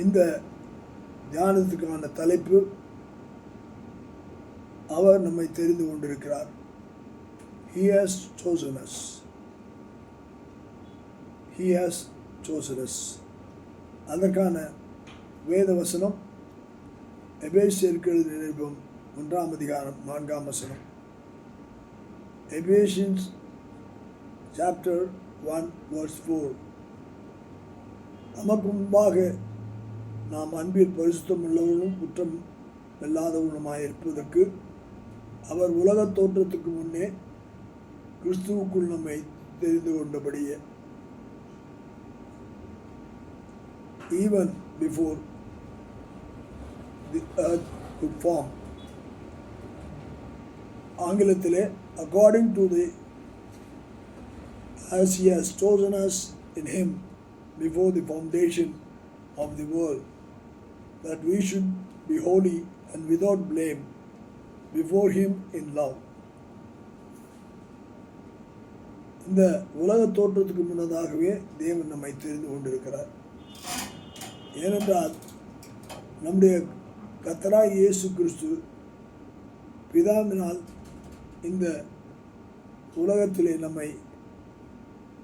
இந்த தியானத்துக்கான தலைப்பு, அவர் நம்மை தெரிந்து கொண்டிருக்கிறார். He has chosen us. He has chosen us. அதற்கான வேத வசனம் எபேசியருக்கு எழுதின நிருபம் 1 அதிகாரம் 4 வசனம். Ephesians chapter 1 verse 4. நமக்கு முன்பாக நாம் அன்பில் பரிசுத்தம் உள்ளவர்களும் குற்றம் இல்லாதவர்களுமாய் இருப்பதற்கு அவர் உலகத் தோற்றத்துக்கு முன்னே கிறிஸ்துவுக்குள் நம்மை தெரிந்து கொண்டபடியே, even before the earth could form. ஆங்கிலத்திலே according to the as he has chosen us in him before the foundation of the world, that we should be holy and without blame before him in love. இந்த உலக தோற்றத்துக்கு முன்னதாகவே தேவன் நம்மை தெரிந்து கொண்டிருக்கிறார். ஏனென்றால் நம்முடைய கர்த்தராகிய இயேசு கிறிஸ்து பிதாவினால் இந்த உலகத்திலே நம்மை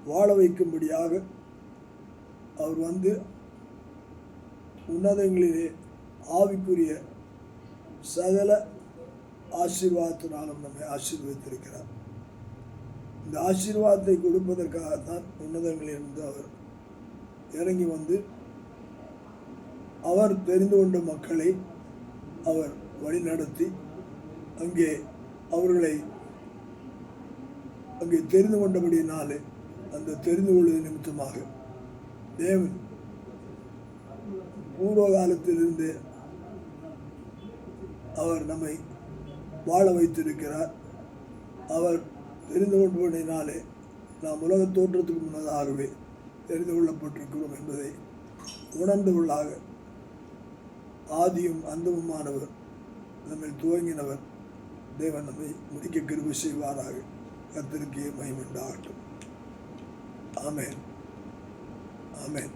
வாழ வைக்கும்படியாக அவர் வந்து உன்னதங்களிலே ஆவிக்குரிய சகல ஆசீர்வாதத்தினாலும் நம்மை ஆசீர்வதித்திருக்கிறார். இந்த ஆசீர்வாதத்தை கொடுப்பதற்காகத்தான் உன்னதங்களிலிருந்து அவர் இறங்கி வந்து அவர் தெரிந்து கொண்ட மக்களை அவர் வழிநடத்தி அங்கே அவர்களை அங்கே தெரிந்து கொண்டபடியினாலே அந்த தெரிந்து கொள்வது நிமித்தமாக தேவன் பூர்வ காலத்திலிருந்து அவர் நம்மை வாழ வைத்திருக்கிறார். அவர் தெரிந்து கொண்டபடியினாலே நாம் உலக தோற்றத்துக்கு முன்னதாகவே தெரிந்து கொள்ளப்பட்டிருக்கிறோம் என்பதை உணர்ந்தவர்களாக ஆதியும் அந்தமுமானவர் நம்மை துவங்கினவர் தேவன் நம்மை முடிக்க கிருபை செய்வாராக. கர்த்தருக்கே மகிமை உண்டாகட்டும். ஆமென், ஆமென்.